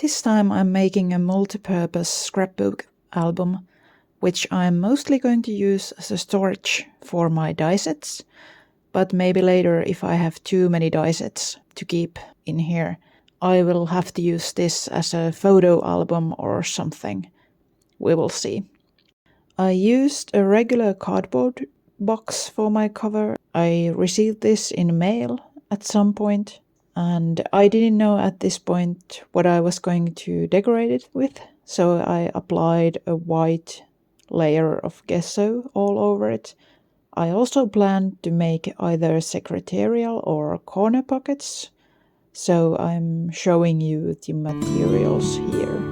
This time I'm making a multi-purpose scrapbook album, which I'm mostly going to use as a storage for my die sets, but maybe later if I have too many die sets to keep in here, I will have to use this as a photo album or something. We will see. I used a regular cardboard box for my cover. I received this in mail at some point, and I didn't know at this point what I was going to decorate it with, so I applied a white layer of gesso all over it. I also planned to make either secretarial or corner pockets, so I'm showing you the materials here.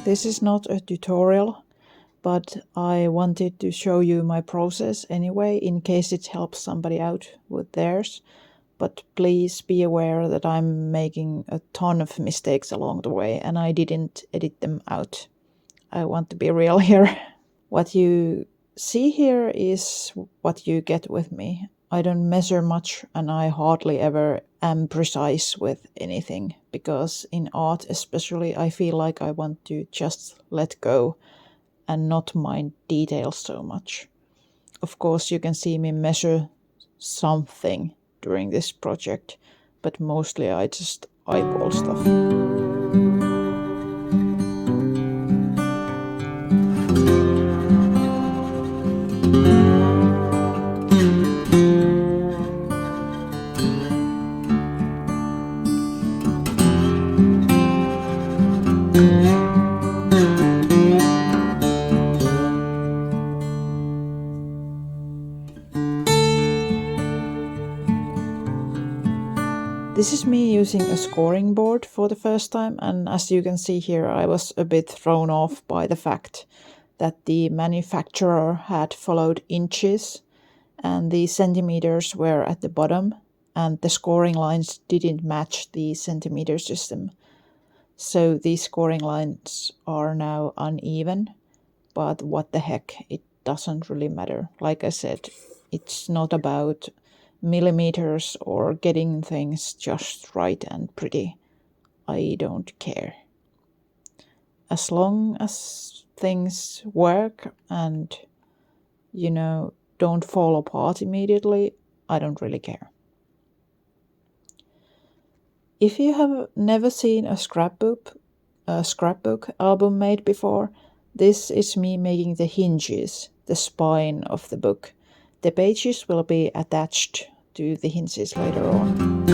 This is not a tutorial, but I wanted to show you my process anyway, in case it helps somebody out with theirs. But please be aware that I'm making a ton of mistakes along the way, and I didn't edit them out. I want to be real here. What you see here is what you get with me. I don't measure much, and I hardly ever am precise with anything, because in art especially I feel like I want to just let go and not mind details so much. Of course you can see me measure something during this project, but mostly I just eyeball stuff. This is me using a scoring board for the first time, and as you can see here, I was a bit thrown off by the fact that the manufacturer had followed inches and the centimeters were at the bottom, and the scoring lines didn't match the centimeter system. So these scoring lines are now uneven, but what the heck, it doesn't really matter. Like I said, it's not about millimeters or getting things just right and pretty. I don't care. As long as things work and, don't fall apart immediately, I don't really care. If you have never seen a scrapbook album made before, this is me making the hinges, the spine of the book. The pages will be attached to the hinges later on.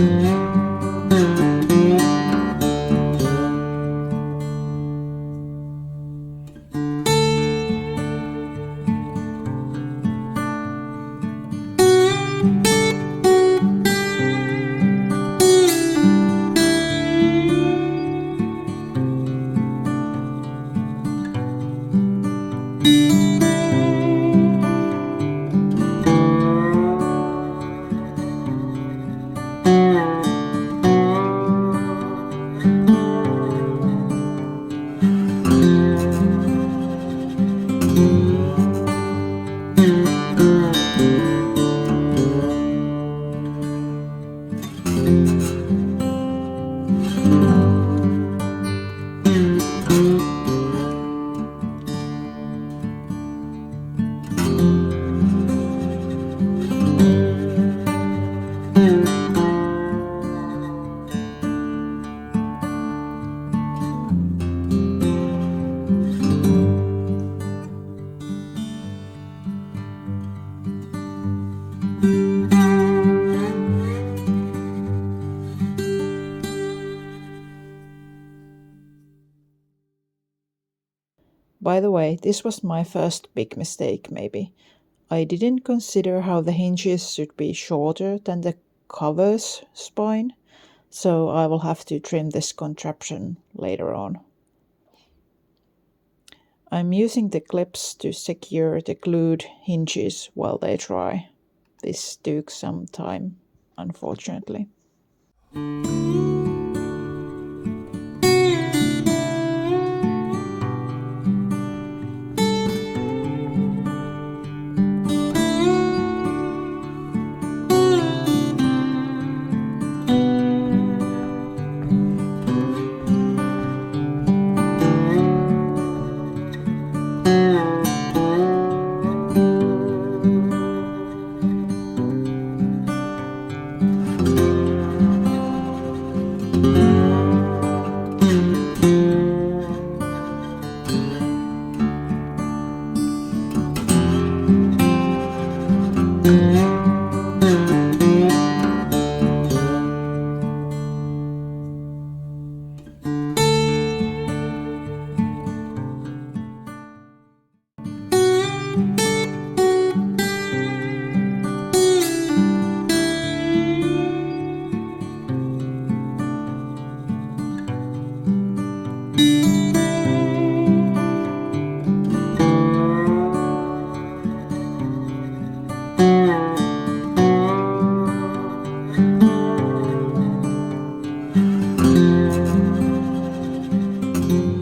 By the way, this was my first big mistake, maybe. I didn't consider how the hinges should be shorter than the cover's spine, so I will have to trim this contraption later on. I'm using the clips to secure the glued hinges while they dry. This took some time. unfortunately.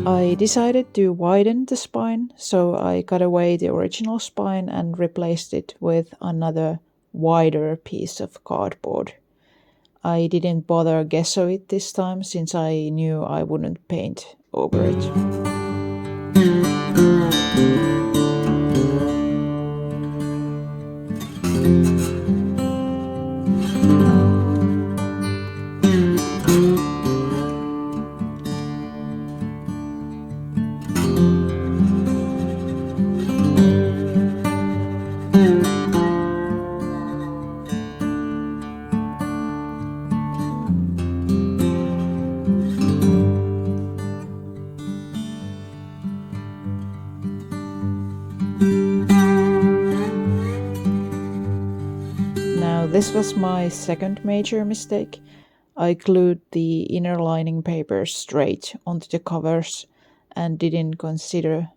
I decided to widen the spine, so I cut away the original spine and replaced it with another wider piece of cardboard. I didn't bother gesso it this time since I knew I wouldn't paint over it. Now this was my second major mistake. I glued the inner lining paper straight onto the covers and didn't consider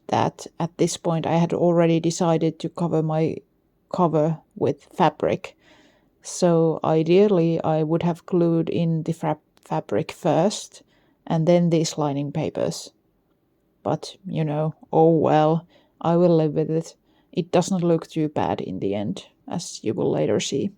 that at this point I had already decided to cover my cover with fabric. So ideally I would have glued in the fabric first and then these lining papers. But, oh well, I will live with it. It does not look too bad in the end, as you will later see.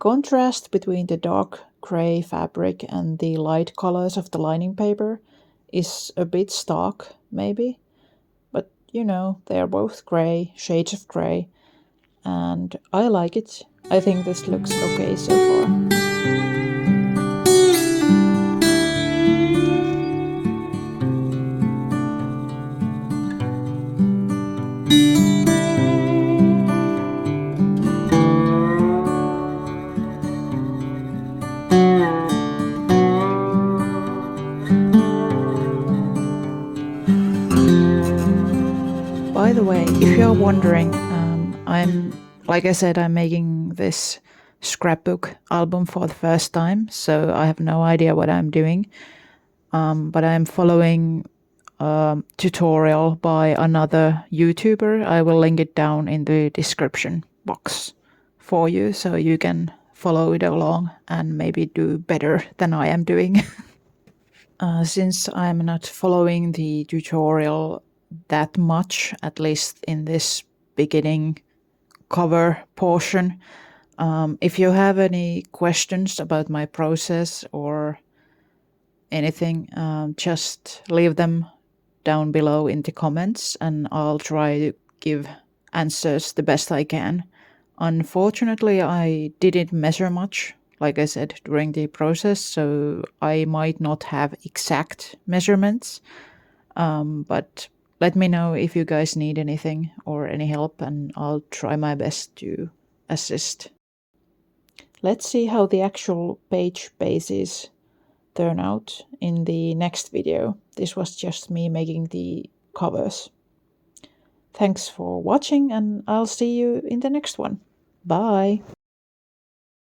contrast between the dark grey fabric and the light colors of the lining paper is a bit stark, maybe. But you know, they are both grey, shades of grey, and I like it. I think this looks okay so far. By the way, if you're wondering, like I said, I'm making this scrapbook album for the first time, so I have no idea what I'm doing. But I'm following a tutorial by another YouTuber. I will link it down in the description box for you, so you can follow it along and maybe do better than I am doing. Since I'm not following the tutorial that much, at least in this beginning cover portion, if you have any questions about my process or anything, just leave them down below in the comments and I'll try to give answers the best I can. Unfortunately, I didn't measure much, like I said, during the process, so I might not have exact measurements. But let me know if you guys need anything or any help, and I'll try my best to assist. Let's see how the actual page bases turn out in the next video. This was just me making the covers. Thanks for watching, and I'll see you in the next one. Bye!